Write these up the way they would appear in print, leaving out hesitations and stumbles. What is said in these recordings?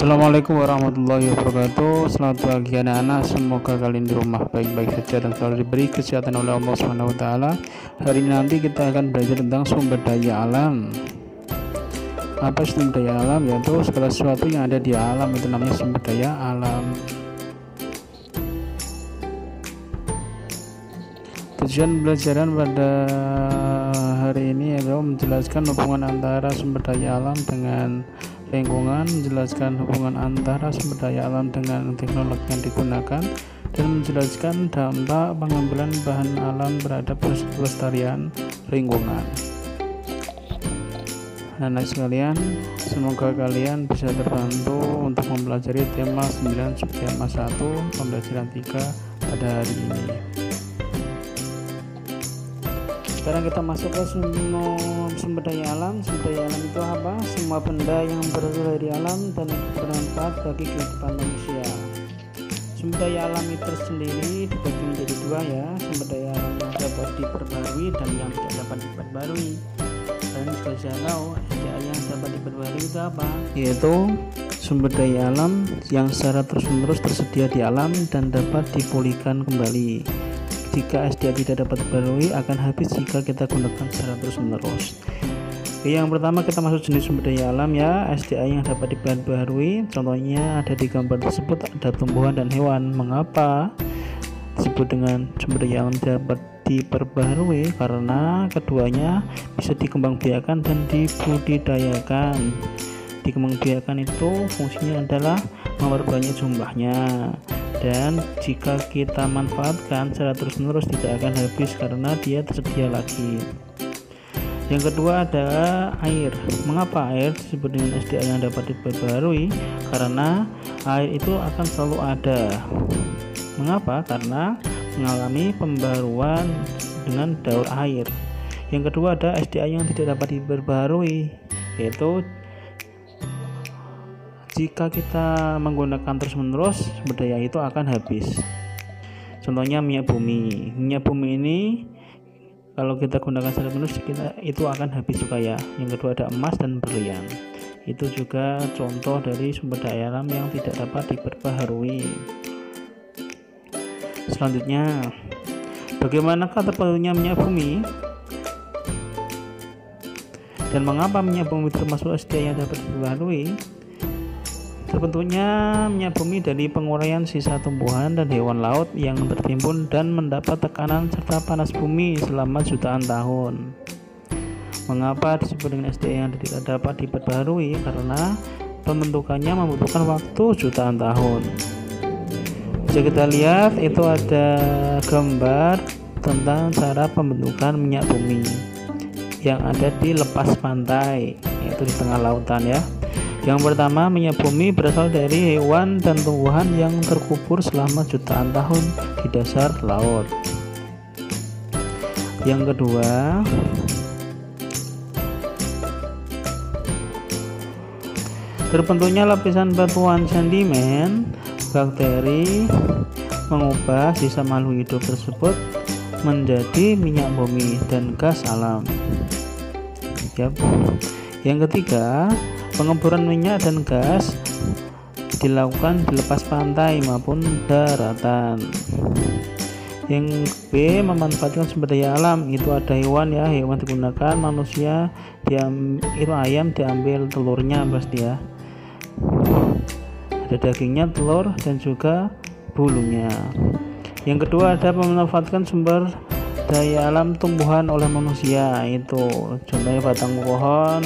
Assalamualaikum warahmatullahi wabarakatuh. Selamat pagi anak-anak. Semoga kalian di rumah baik-baik saja dan selalu diberi kesehatan oleh Allah Subhanahu wa taala. Hari ini nanti kita akan belajar tentang sumber daya alam. Apa sumber daya alam? Yaitu segala sesuatu yang ada di alam itu namanya sumber daya alam. Tujuan pelajaran pada hari ini adalah menjelaskan hubungan antara sumber daya alam dengan lingkungan, menjelaskan hubungan antara sumber daya alam dengan teknologi yang digunakan, dan menjelaskan dampak pengambilan bahan alam terhadap kelestarian lingkungan. Anak sekalian, semoga kalian bisa terbantu untuk mempelajari tema 9 subtema 1 pembelajaran 3 pada hari ini. Sekarang kita masuk ke sumber daya alam. Sumber daya alam itu apa? Semua benda yang berasal dari alam dan bermanfaat bagi kehidupan manusia. Sumber daya alam itu sendiri dibagi menjadi dua ya, sumber daya alam yang dapat diperbarui dan yang tidak dapat diperbarui. Dan juga saya tahu SDA yang dapat diperbarui itu apa? Yaitu sumber daya alam yang secara terus-menerus tersedia di alam dan dapat dipulihkan kembali. Jika SDA tidak dapat diperbarui akan habis jika kita gunakan secara terus-menerus. Yang pertama kita masuk jenis sumber daya alam ya, SDA yang dapat diperbarui. Contohnya ada di gambar tersebut, ada tumbuhan dan hewan. Mengapa disebut dengan sumber daya alam dapat diperbarui? Karena keduanya bisa dikembangbiakan dan dibudidayakan. Dikembangbiakan itu fungsinya adalah memperbanyak jumlahnya, dan jika kita manfaatkan secara terus-menerus tidak akan habis karena dia tersedia lagi. Yang kedua ada air. Mengapa air disebut dengan SDA yang dapat diperbarui? Karena air itu akan selalu ada. Mengapa? Karena mengalami pembaruan dengan daur air. Yang kedua ada SDA yang tidak dapat diperbarui, yaitu jika kita menggunakan terus-menerus sumber daya itu akan habis. Contohnya minyak bumi. Minyak bumi ini kalau kita gunakan secara menerus itu akan habis juga ya. Yang kedua ada emas dan berlian. Itu juga contoh dari sumber daya alam yang tidak dapat diperbaharui. Selanjutnya, bagaimanakah terbentuknya minyak bumi? Dan mengapa minyak bumi termasuk SDA yang dapat diperbaharui? Terbentuknya minyak bumi dari penguraian sisa tumbuhan dan hewan laut yang tertimbun dan mendapat tekanan serta panas bumi selama jutaan tahun. Mengapa disebut dengan SDA yang tidak dapat diperbaharui? Karena pembentukannya membutuhkan waktu jutaan tahun. Bisa kita lihat itu ada gambar tentang cara pembentukan minyak bumi yang ada di lepas pantai, yaitu di tengah lautan ya. Yang pertama, minyak bumi berasal dari hewan dan tumbuhan yang terkubur selama jutaan tahun di dasar laut. Yang kedua, terbentuknya lapisan batuan sedimen bakteri mengubah sisa makhluk hidup tersebut menjadi minyak bumi dan gas alam. Yang ketiga, pengeboran minyak dan gas dilakukan di lepas pantai maupun daratan. Yang B, memanfaatkan sumber daya alam. Itu ada hewan ya, hewan digunakan, manusia itu ayam diambil telurnya pasti ya. Ada dagingnya, telur dan juga bulunya. Yang kedua ada memanfaatkan sumber daya alam tumbuhan oleh manusia. Itu contohnya batang pohon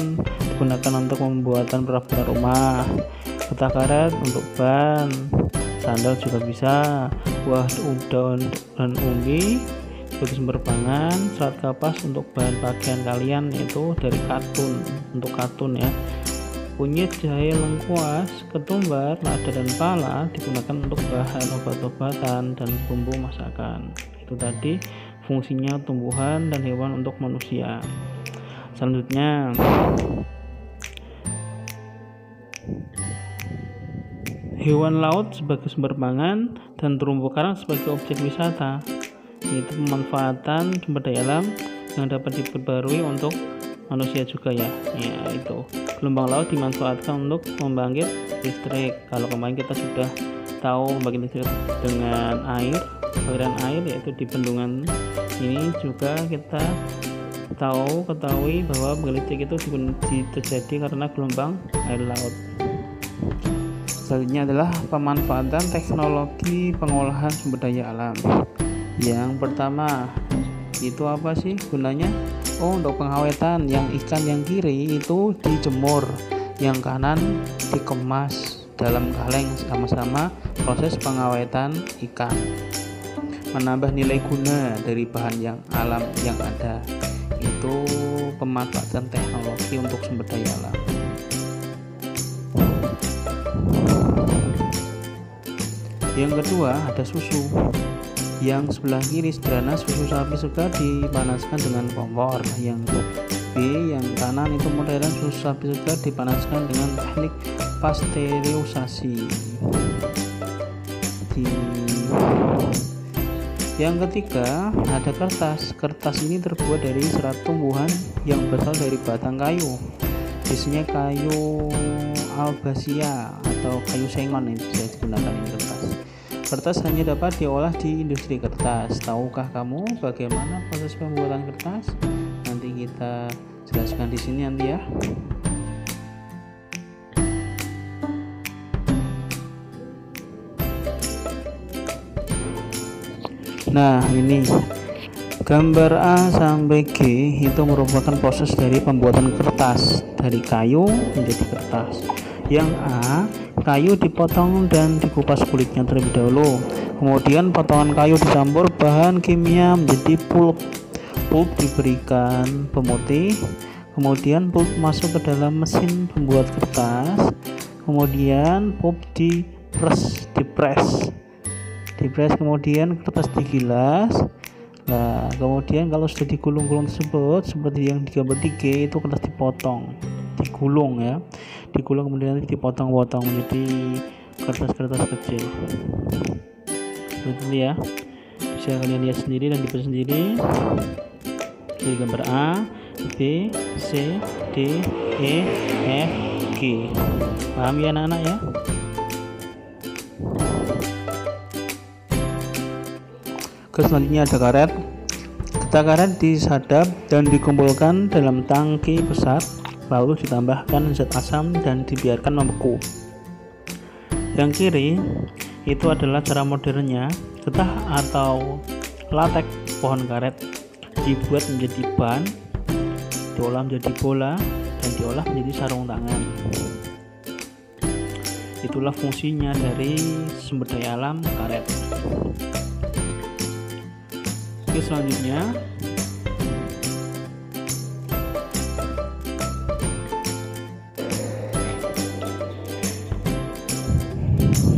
digunakan untuk pembuatan perabot rumah, getah karet untuk ban, sandal juga bisa, buah daun dan umbi sebagai sumber pangan, serat kapas untuk bahan pakaian kalian, yaitu dari katun, untuk katun ya. Kunyit, jahe, lengkuas, ketumbar, lada dan pala digunakan untuk bahan obat-obatan dan bumbu masakan. Itu tadi fungsinya tumbuhan dan hewan untuk manusia. Selanjutnya, hewan laut sebagai sumber pangan dan terumbu karang sebagai objek wisata, yaitu pemanfaatan sumber daya alam yang dapat diperbarui untuk manusia juga ya. Ya itu, gelombang laut dimanfaatkan untuk membangkit listrik. Kalau kemarin kita sudah tahu membangkit listrik dengan air, aliran air, yaitu di bendungan. Ini juga kita ketahui bahwa membangkit listrik itu terjadi karena gelombang air laut. Selanjutnya adalah pemanfaatan teknologi pengolahan sumber daya alam. Yang pertama itu apa sih gunanya? Untuk pengawetan. Yang ikan yang kiri itu dijemur, yang kanan dikemas dalam kaleng, sama-sama proses pengawetan ikan, menambah nilai guna dari bahan yang alam yang ada. Itu pemanfaatan teknologi untuk sumber daya alam. Yang kedua ada susu. Yang sebelah kiri sederhana, susu sapi segar dipanaskan dengan kompor. Yang B yang kanan itu modern, susu sapi segar dipanaskan dengan teknik pasteurisasi. Yang ketiga ada kertas. Kertas ini terbuat dari serat tumbuhan yang berasal dari batang kayu, biasanya kayu albasia atau kayu sengon yang bisa digunakan ini kertas. Kertas hanya dapat diolah di industri kertas. Tahukah kamu bagaimana proses pembuatan kertas? Nanti kita jelaskan di sini nanti ya. Nah, ini gambar A sampai G itu merupakan proses dari pembuatan kertas dari kayu menjadi kertas. Yang A, kayu dipotong dan dikupas kulitnya terlebih dahulu. Kemudian potongan kayu dicampur bahan kimia menjadi pulp. Pulp diberikan pemutih. Kemudian pulp masuk ke dalam mesin pembuat kertas. Kemudian pulp dipres. Kemudian kertas digilas. Nah, kemudian kalau sudah digulung-gulung tersebut seperti yang di gambar 3 itu kertas digulung ya, kemudian nanti dipotong-potong menjadi kertas-kertas kecil seperti itu ya. Bisa kalian lihat sendiri dan dibaca sendiri. Jadi gambar A, B, C, D, E, F, G. Paham ya anak-anak ya? Selanjutnya ada karet. Karet disadap dan dikumpulkan dalam tangki besar, lalu ditambahkan zat asam dan dibiarkan membeku. Yang kiri itu adalah cara modernnya. Getah atau latek pohon karet dibuat menjadi ban, diolah menjadi bola, dan diolah menjadi sarung tangan. Itulah fungsinya dari sumber daya alam karet. Oke, selanjutnya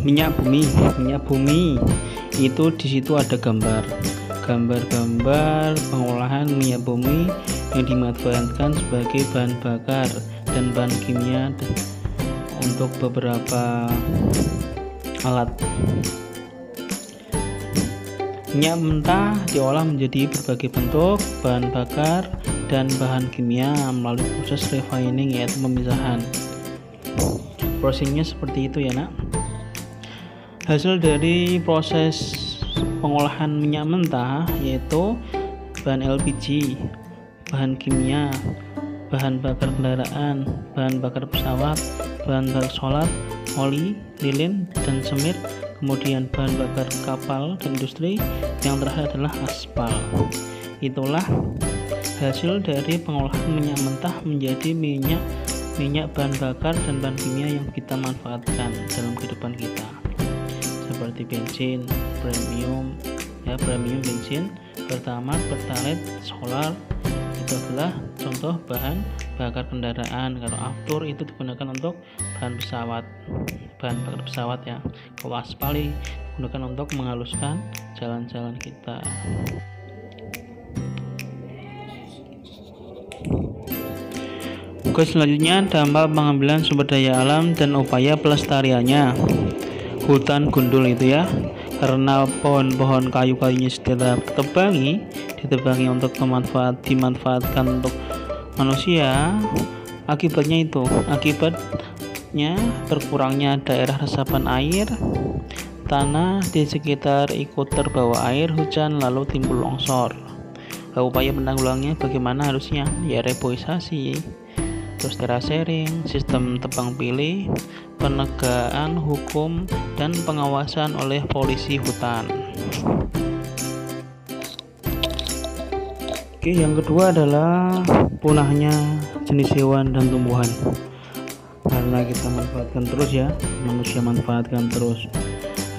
minyak bumi itu di situ ada gambar pengolahan minyak bumi yang dimanfaatkan sebagai bahan bakar dan bahan kimia untuk beberapa alat. Minyak mentah diolah menjadi berbagai bentuk bahan bakar dan bahan kimia melalui proses refining, yaitu pemisahan. Prosesnya seperti itu ya nak. Hasil dari proses pengolahan minyak mentah yaitu bahan LPG, bahan kimia, bahan bakar kendaraan, bahan bakar pesawat, bahan bakar solar, oli, lilin, dan semir. Kemudian bahan bakar kapal dan industri, yang terakhir adalah aspal. Itulah hasil dari pengolahan minyak mentah menjadi minyak bahan bakar dan bahan kimia yang kita manfaatkan dalam kehidupan kita, seperti bensin premium bensin, pertamax, pertalite, solar. Itu adalah contoh bahan bakar kendaraan. Kalau aftur itu digunakan untuk bahan bakar pesawat ya. Kalau aspal digunakan untuk menghaluskan jalan-jalan kita. Oke, selanjutnya dampak pengambilan sumber daya alam dan upaya pelestariannya. Hutan gundul itu ya, karena pohon-pohon kayu-kayunya sudah ditebangi untuk dimanfaatkan untuk manusia. Akibatnya berkurangnya daerah resapan air tanah di sekitar ikut terbawa air hujan, lalu timbul longsor. Upaya penanggulangannya bagaimana harusnya? Ya reboisasi, terus terasering, sistem tebang pilih, penegakan hukum, dan pengawasan oleh polisi hutan. Oke, yang kedua adalah punahnya jenis hewan dan tumbuhan. Karena kita manfaatkan terus ya, manusia manfaatkan terus.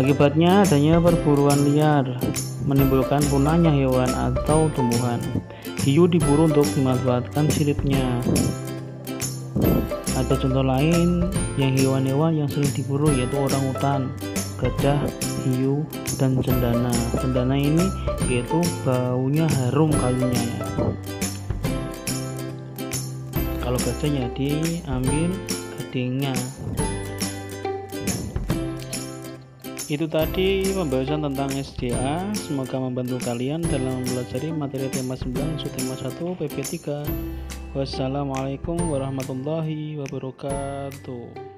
Akibatnya adanya perburuan liar menimbulkan punahnya hewan atau tumbuhan. Hiu diburu untuk dimanfaatkan siripnya. Ada contoh lain yang hewan-hewan yang sering diburu yaitu orangutan, gajah, hiu, dan cendana. Cendana ini yaitu baunya harum kayunya ya. Kalau gajahnya diambil gadingnya. Itu tadi pembahasan tentang SDA. Semoga membantu kalian dalam mempelajari materi tema 9 subtema 1 PP3. Wassalamualaikum warahmatullahi wabarakatuh.